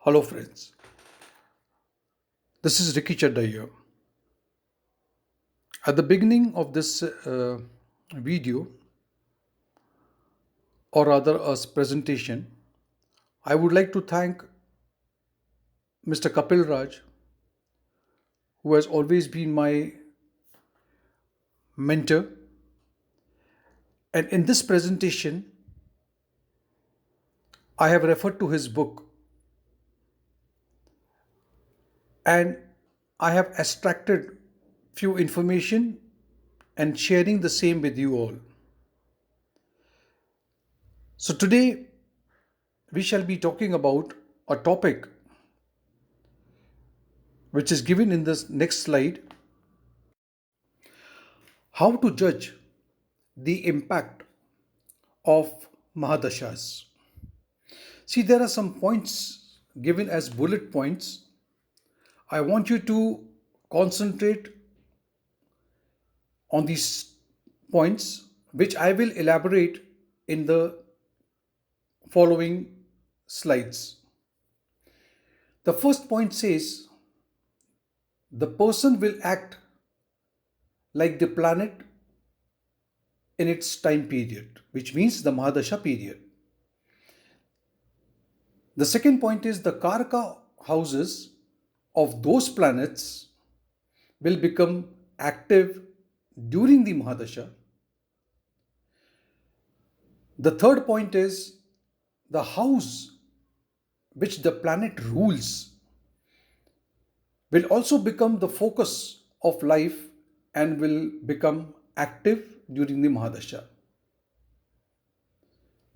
Hello, friends. This is Ricky Chadha here. At the beginning of this video, or rather a presentation, I would like to thank Mr. Kapeil Raj, who has always been my mentor. And in this presentation, I have referred to his book and I have extracted few information and sharing the same with you all. So today we shall be talking about a topic which is given in this next slide: how to judge the impact of Mahadashas. See, there are some points given as bullet points. I want you to concentrate on these points, which I will elaborate in the following slides. The first point says the person will act like the planet in its time period, which means the Mahadasha period. The second point is the karaka houses of those planets will become active during the Mahadasha. The third point is the house which the planet rules will also become the focus of life and will become active during the Mahadasha.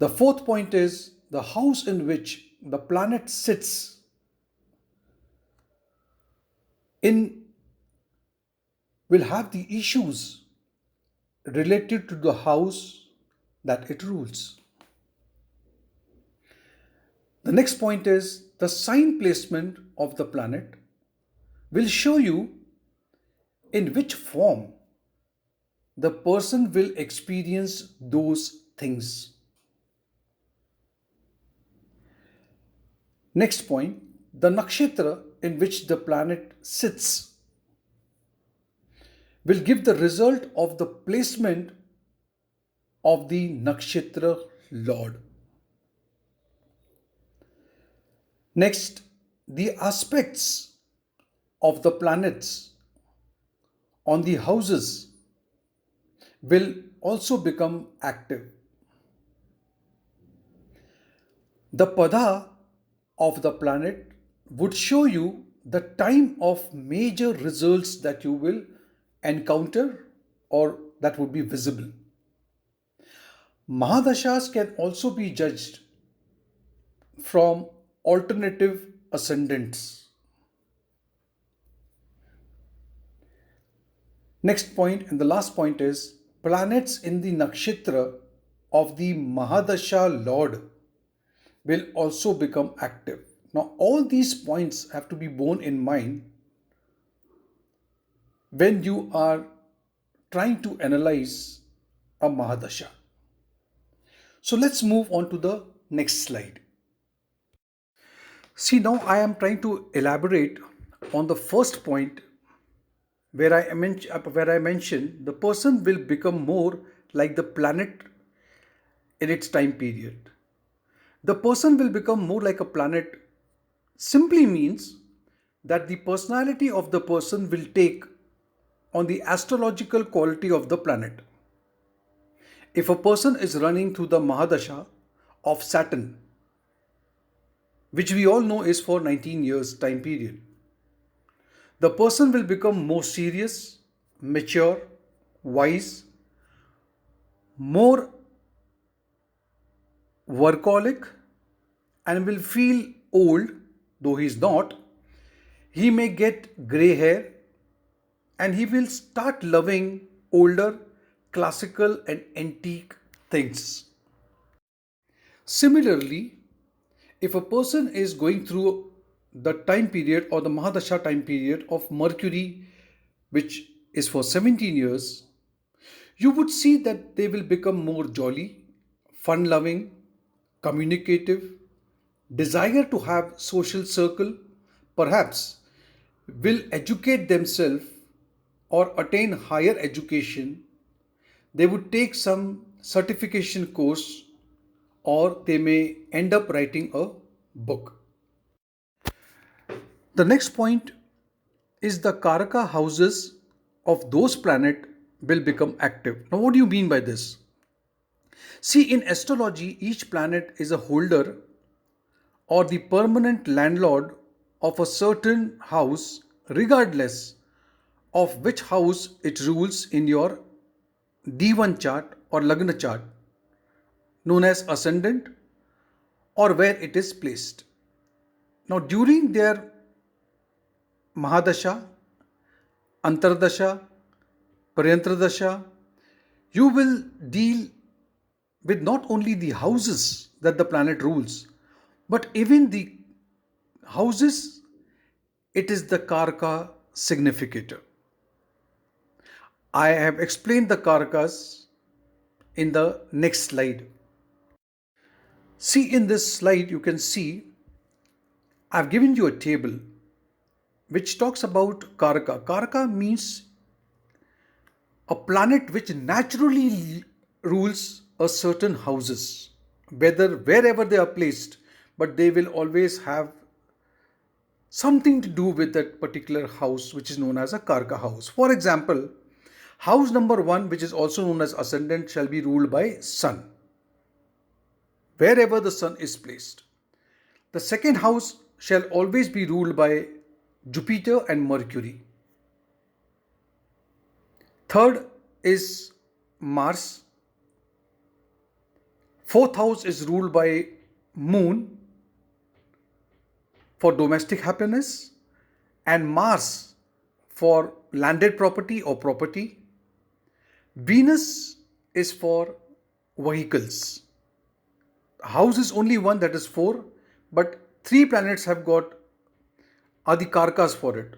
The fourth point is the house in which the planet sits in will have the issues related to the house that it rules. The next point is the sign placement of the planet will show you in which form the person will experience those things. Next point, the nakshatra in which the planet sits will give the result of the placement of the nakshatra lord. Next, the aspects of the planets on the houses will also become active. The pada of the planet would show you the time of major results that you will encounter or that would be visible. Mahadashas can also be judged from alternative ascendants. Next point and the last point is planets in the nakshatra of the Mahadasha Lord will also become active. Now, all these points have to be borne in mind when you are trying to analyze a Mahadasha. So let's move on to the next slide. See, now I am trying to elaborate on the first point where I mentioned the person will become more like the planet in its time period. The person will become more like a planet simply means that the personality of the person will take on the astrological quality of the planet. If a person is running through the Mahadasha of Saturn, which we all know is for 19 years time period, the person will become more serious, mature, wise, more workaholic, and will feel old, though he is not. He may get grey hair and he will start loving older, classical, and antique things. Similarly, if a person is going through the time period or the Mahadasha time period of Mercury, which is for 17 years, you would see that they will become more jolly, fun loving, communicative, desire to have social circle, perhaps will educate themselves or attain higher education. They would take some certification course or they may end up writing a book. The next point is the karaka houses of those planets will become active. Now, what do you mean by this? See, in astrology, each planet is a holder or the permanent landlord of a certain house, regardless of which house it rules in your D1 chart or Lagna chart, known as ascendant, or where it is placed. Now, during their Mahadasha, Antardasha, Paryantradasha, you will deal with not only the houses that the planet rules, but even the houses, it is the karaka significator. I have explained the karakas in the next slide. See, in this slide, you can see I've given you a table which talks about karaka. Karaka means a planet which naturally rules a certain houses, whether wherever they are placed, but they will always have something to do with that particular house, which is known as a karaka house. For example, house number 1, which is also known as ascendant, shall be ruled by sun, wherever the sun is placed. The second house shall always be ruled by Jupiter and Mercury. Third is Mars. Fourth house is ruled by Moon for domestic happiness and Mars for landed property or property. Venus is for vehicles. House is only one, that is 4, but 3 planets have got Adikarkas for it.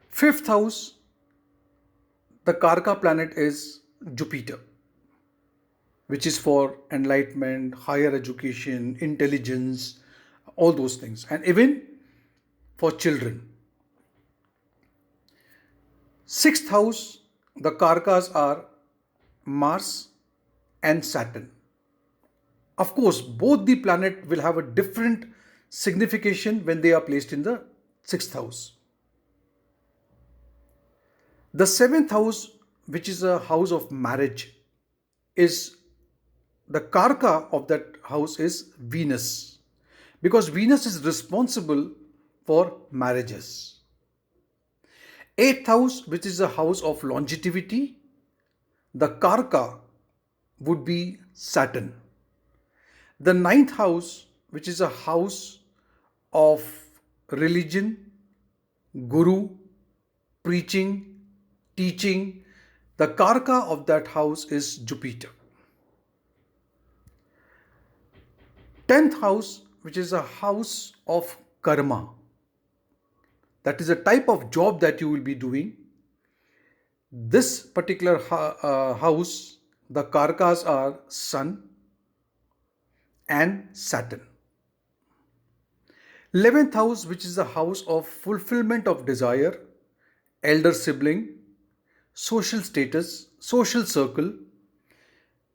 Fifth house, the Karka planet is Jupiter, which is for enlightenment, higher education, intelligence, all those things, and even for children. Sixth house, the Karkas are Mars and Saturn. Of course, both the planet will have a different signification when they are placed in the 6th house. The 7th house, which is a house of marriage, is the karaka of that house is Venus, because Venus is responsible for marriages. 8th house, which is a house of longevity, the karaka would be Saturn. The 9th house, which is a house of religion, guru, preaching, teaching, the karaka of that house is Jupiter. 10th house, which is a house of karma, that is a type of job that you will be doing. This particular house, the karakas are Sun and Saturn. 11th house, which is the house of fulfillment of desire, elder sibling, social status, social circle,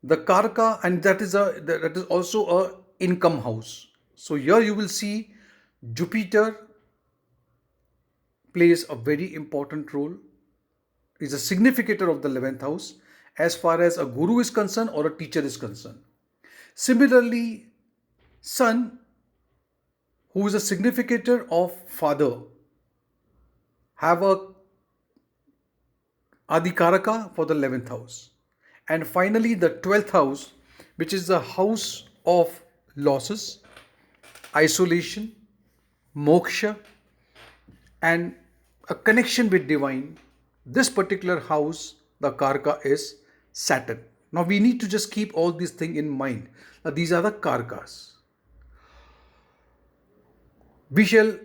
the karaka, and that is also a income house. So here you will see Jupiter plays a very important role, is a significator of the 11th house as far as a guru is concerned or a teacher is concerned. Similarly, Sun, who is a significator of father, have a Adikaraka for the 11th house. And finally, the 12th house, which is the house of losses, isolation, moksha, and a connection with divine. This particular house, the karaka, is Saturn. Now we need to just keep all these things in mind. Now these are the karakas. We shall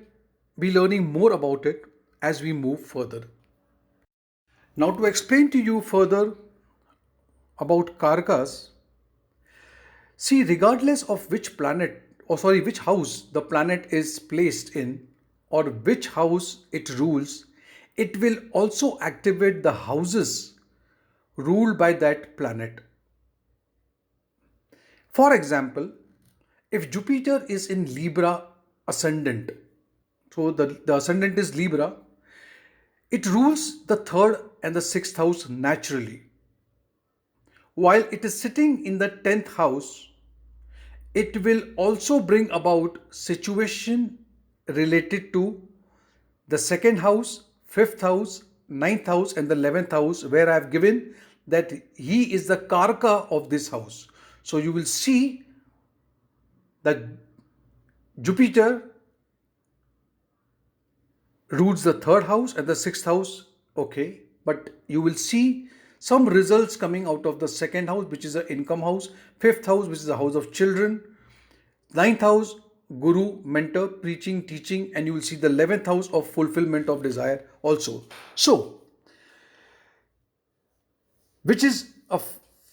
be learning more about it as we move further. Now to explain to you further about karakas, see, regardless of which planet which house the planet is placed in, or which house it rules, it will also activate the houses ruled by that planet. For example, if Jupiter is in Libra ascendant, so the ascendant is Libra, it rules the third and the sixth house naturally. While it is sitting in the 10th house, it will also bring about situation related to the second house, fifth house, ninth house, and the 11th house, where I have given that he is the karaka of this house. So you will see that Jupiter rules the third house and the sixth house, okay, but you will see some results coming out of the second house, which is the income house, fifth house, which is the house of children, ninth house, guru, mentor, preaching, teaching, and you will see the 11th house of fulfillment of desire also. So, which is a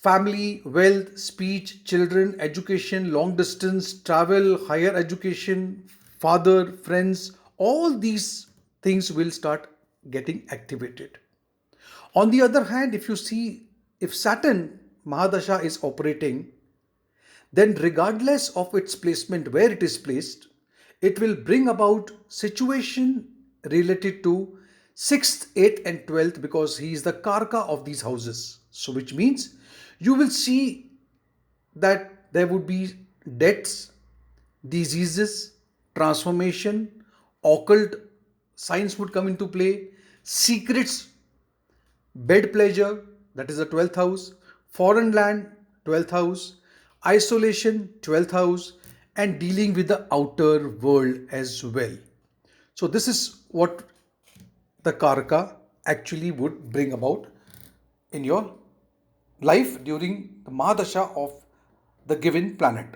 family, wealth, speech, children, education, long distance, travel, higher education, father, friends, all these things will start getting activated. On the other hand, if you see, if Saturn Mahadasha is operating, then regardless of its placement, where it is placed, it will bring about situation related to 6th, 8th and 12th, because he is the karaka of these houses. So which means you will see that there would be deaths, diseases, transformation, occult signs would come into play, secrets, bed pleasure, that is the 12th house, foreign land, 12th house, isolation, 12th house, and dealing with the outer world as well. So this is what the karaka actually would bring about in your life during the Mahadasha of the given planet.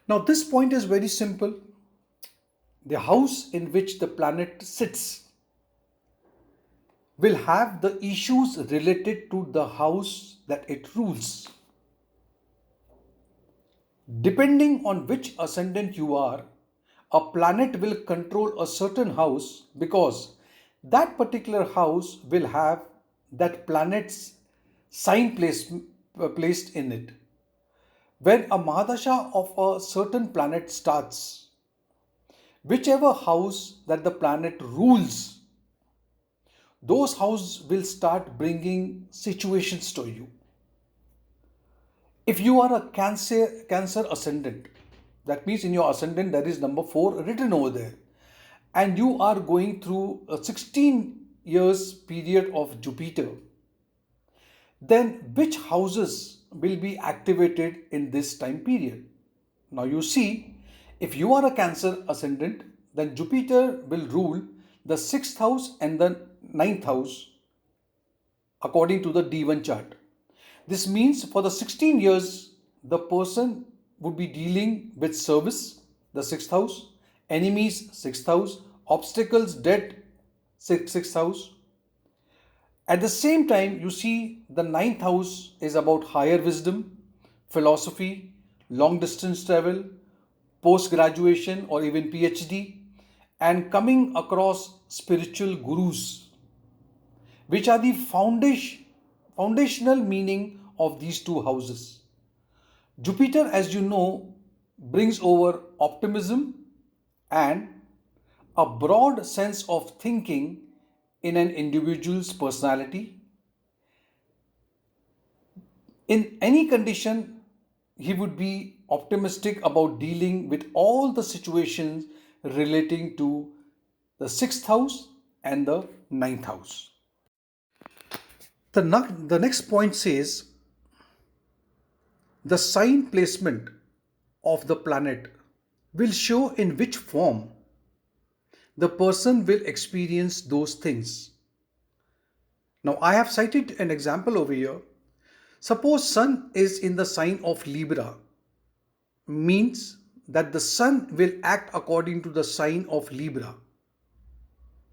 Now this point is very simple. The house in which the planet sits will have the issues related to the house that it rules. Depending on which ascendant you are, a planet will control a certain house because that particular house will have that planet's sign placed in it. When a Mahadasha of a certain planet starts, whichever house that the planet rules, those houses will start bringing situations to you. If you are a cancer ascendant, that means in your ascendant there is number 4 written over there, and you are going through a 16 years period of Jupiter, then which houses will be activated in this time period? Now you see, if you are a Cancer ascendant, then Jupiter will rule the 6th house and the 9th house according to the D1 chart. This means for the 16 years, the person would be dealing with service, the 6th house, enemies, 6th house, obstacles, debt, 6th house. At the same time, you see the 9th house is about higher wisdom, philosophy, long distance travel, post graduation or even PhD, and coming across spiritual gurus, which are the foundational meaning of these two houses. Jupiter, as you know, brings over optimism and a broad sense of thinking in an individual's personality. In any condition, he would be optimistic about dealing with all the situations relating to the 6th house and the 9th house. The next point says the sign placement of the planet will show in which form the person will experience those things. Now, I have cited an example over here. Suppose Sun is in the sign of Libra, means that the Sun will act according to the sign of Libra,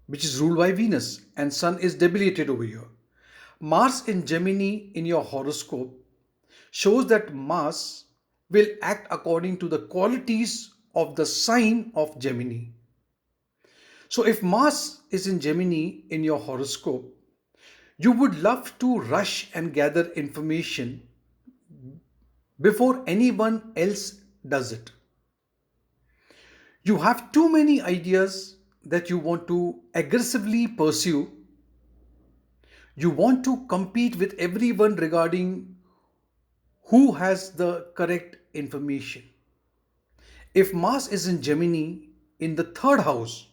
which is ruled by Venus, and Sun is debilitated over here. Mars in Gemini in your horoscope shows that Mars will act according to the qualities of the sign of Gemini. So, if Mars is in Gemini in your horoscope, you would love to rush and gather information before anyone else does it. You have too many ideas that you want to aggressively pursue. You want to compete with everyone regarding who has the correct information. If Mars is in Gemini in the third house,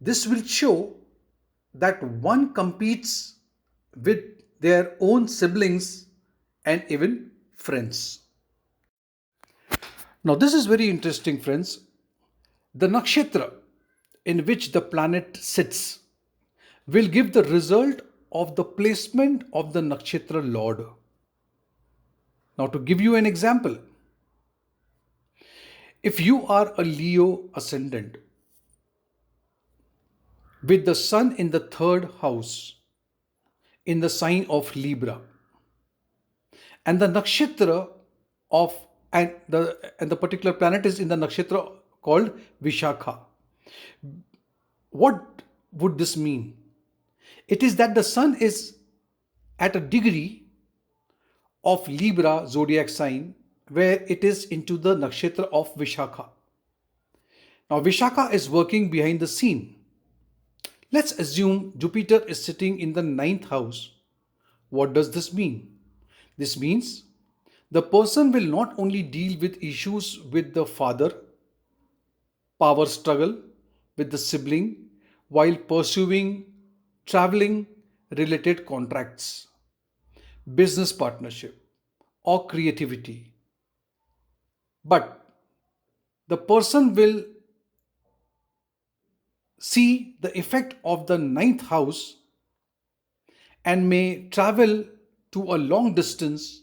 this will show that one competes with their own siblings and even friends. Now, this is very interesting, friends. The nakshatra in which the planet sits will give the result of the placement of the nakshatra lord. Now, to give you an example, if you are a Leo ascendant with the sun in the third house in the sign of Libra, and the nakshatra of and the particular planet is in the nakshatra called Vishakha, what would this mean? It is that the sun is at a degree of Libra zodiac sign where it is into the nakshatra of Vishakha. Now, Vishakha is working behind the scene. Let's assume Jupiter is sitting in the ninth house. What does this mean? This means the person will not only deal with issues with the father, power struggle with the sibling, while pursuing traveling related contracts, business partnership, or creativity. But the person will see the effect of the ninth house and may travel to a long distance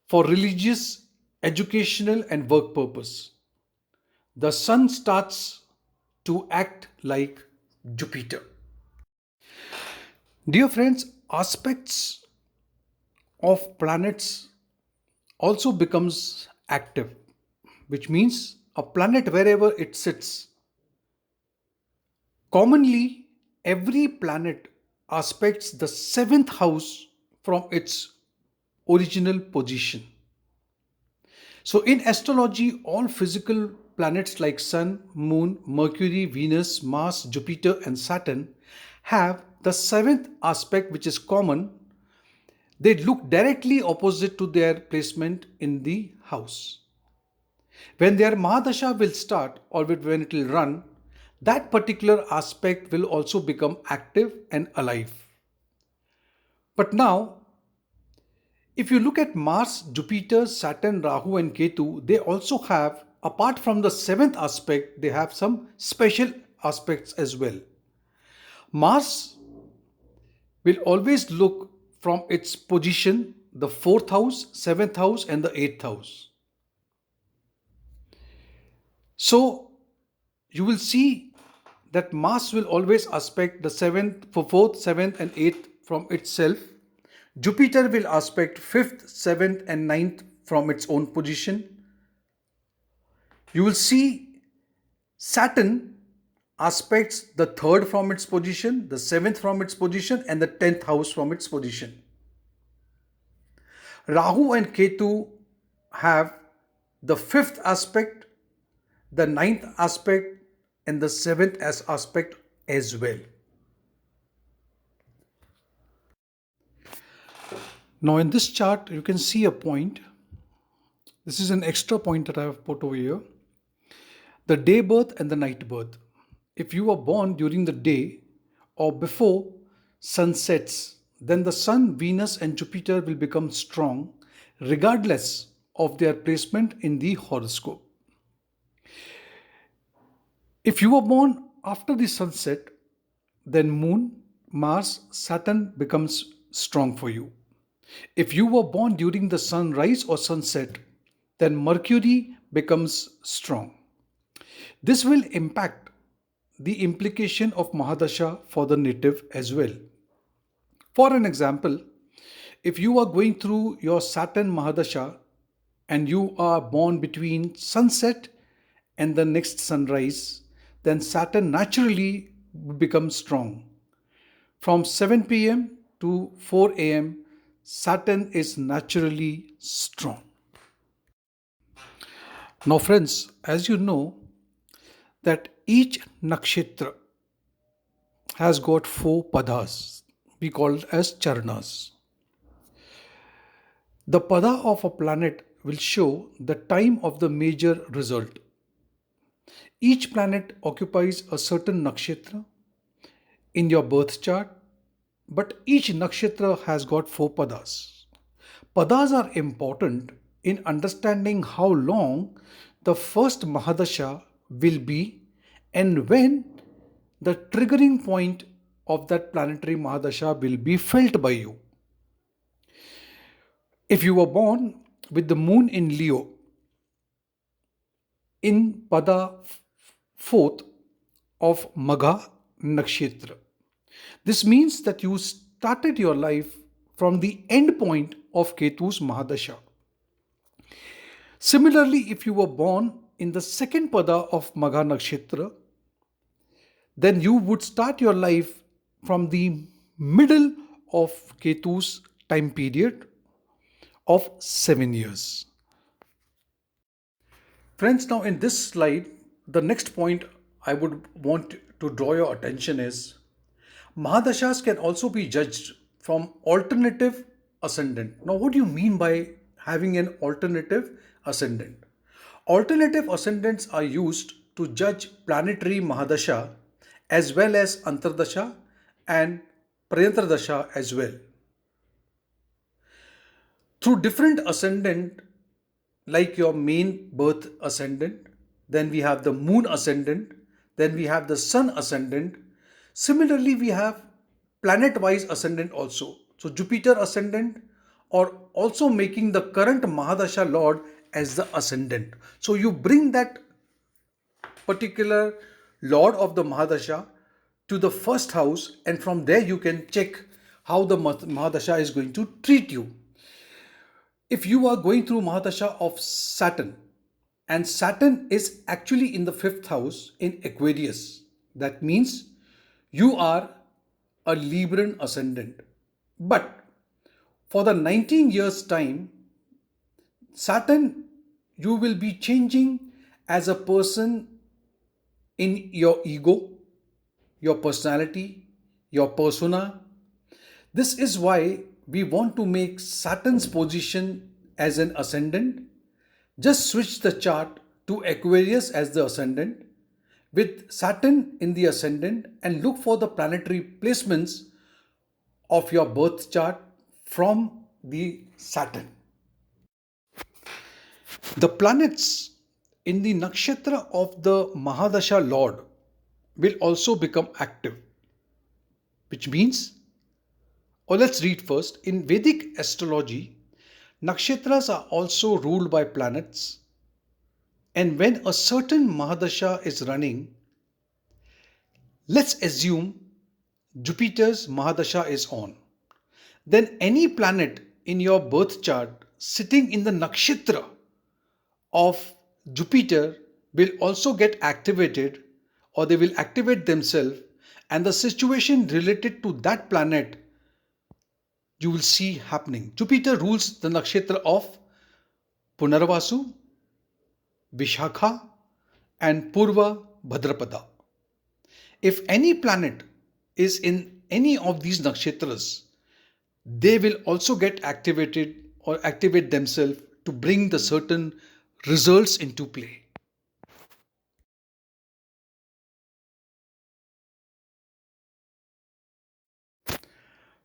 for religious, educational, and work purpose. The sun starts to act like Jupiter. Dear friends, aspects of planets also becomes active, which means a planet wherever it sits. Commonly, every planet aspects the seventh house from its original position. So, in astrology, all physical planets like Sun, Moon, Mercury, Venus, Mars, Jupiter, and Saturn have the seventh aspect, which is common. They look directly opposite to their placement in the house. When their Mahadasha will start or when it will run, that particular aspect will also become active and alive. But now, if you look at Mars, Jupiter, Saturn, Rahu, and Ketu, they also have, apart from the seventh aspect, they have some special aspects as well. Mars will always look from its position, the fourth house, seventh house, and the eighth house. So you will see that Mars will always aspect the fourth, seventh, and eighth from itself. Jupiter will aspect fifth, seventh, and ninth from its own position. You will see Saturn aspects the third from its position, the seventh from its position, and the 10th house from its position. Rahu and Ketu have the fifth aspect, the ninth aspect, and the seventh aspect as well. Now in this chart, you can see a point. This is an extra point that I have put over here. The day birth and the night birth. If you are born during the day or before sun sets, then the Sun, Venus, and Jupiter will become strong regardless of their placement in the horoscope. If you were born after the sunset, then Moon, Mars, Saturn becomes strong for you. If you were born during the sunrise or sunset, then Mercury becomes strong. This will impact the implication of Mahadasha for the native as well. For an example, If you are going through your Saturn Mahadasha and you are born between sunset and the next sunrise, then Saturn naturally becomes strong. From 7 p.m. to 4 a.m., Saturn is naturally strong. Now, friends, as you know, that each nakshatra has got four padas, we call it as charnas. The pada of a planet will show the time of the major result. Each planet occupies a certain nakshatra in your birth chart, but each nakshatra has got four padas. Padas are important in understanding how long the first Mahadasha will be and when the triggering point of that planetary Mahadasha will be felt by you. If you were born with the moon in Leo in Pada 4th of Magha Nakshatra, this means that you started your life from the end point of Ketu's Mahadasha. Similarly, if you were born in the second Pada of Magha Nakshatra, then you would start your life from the middle of Ketu's time period of 7 years. Friends, now in this slide, the next point I would want to draw your attention is Mahadashas can also be judged from alternative ascendant. Now, what do you mean by having an alternative ascendant? Alternative ascendants are used to judge planetary Mahadasha as well as Antardasha and Prayantardasha as well. Through different ascendant, like your main birth ascendant, then we have the moon ascendant, then we have the sun ascendant. Similarly, we have planet wise ascendant also. So Jupiter ascendant, or also making the current Mahadasha Lord as the ascendant. So you bring that particular Lord of the Mahadasha to the first house, and from there you can check how the Mahadasha is going to treat you. If you are going through Mahadasha of Saturn, and Saturn is actually in the fifth house in Aquarius, that means you are a Libran ascendant. But for the 19 years time, Saturn, you will be changing as a person in your ego, your personality, your persona. This is why we want to make Saturn's position as an ascendant. Just switch the chart to Aquarius as the ascendant with Saturn in the ascendant and look for the planetary placements of your birth chart from the Saturn. The planets in the nakshatra of the Mahadasha Lord will also become active, which means, or let's read first. In Vedic astrology, nakshatras are also ruled by planets, and when a certain Mahadasha is running, let's assume Jupiter's Mahadasha is on, then any planet in your birth chart sitting in the nakshatra of Jupiter will also get activated, or they will activate themselves, and the situation related to that planet you will see happening. Jupiter rules the nakshatra of Punarvasu, Vishakha, and Purva Bhadrapada. If any planet is in any of these nakshatras, they will also get activated or activate themselves to bring the certain results into play.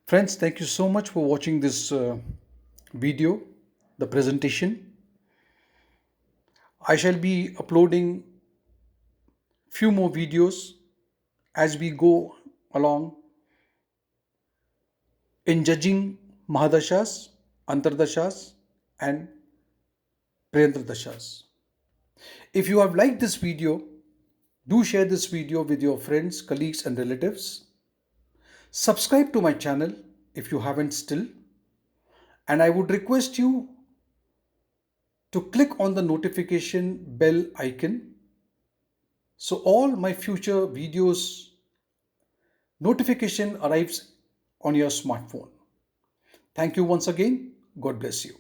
Friends, thank you so much for watching this video, the presentation. I shall be uploading few more videos as we go along in judging Mahadashas, Antardashas and Prayantardashas. If you have liked this video, do share this video with your friends, colleagues and relatives. Subscribe to my channel if you haven't still. And I would request you to click on the notification bell icon so all my future videos notification arrives on your smartphone. Thank you once again. God bless you.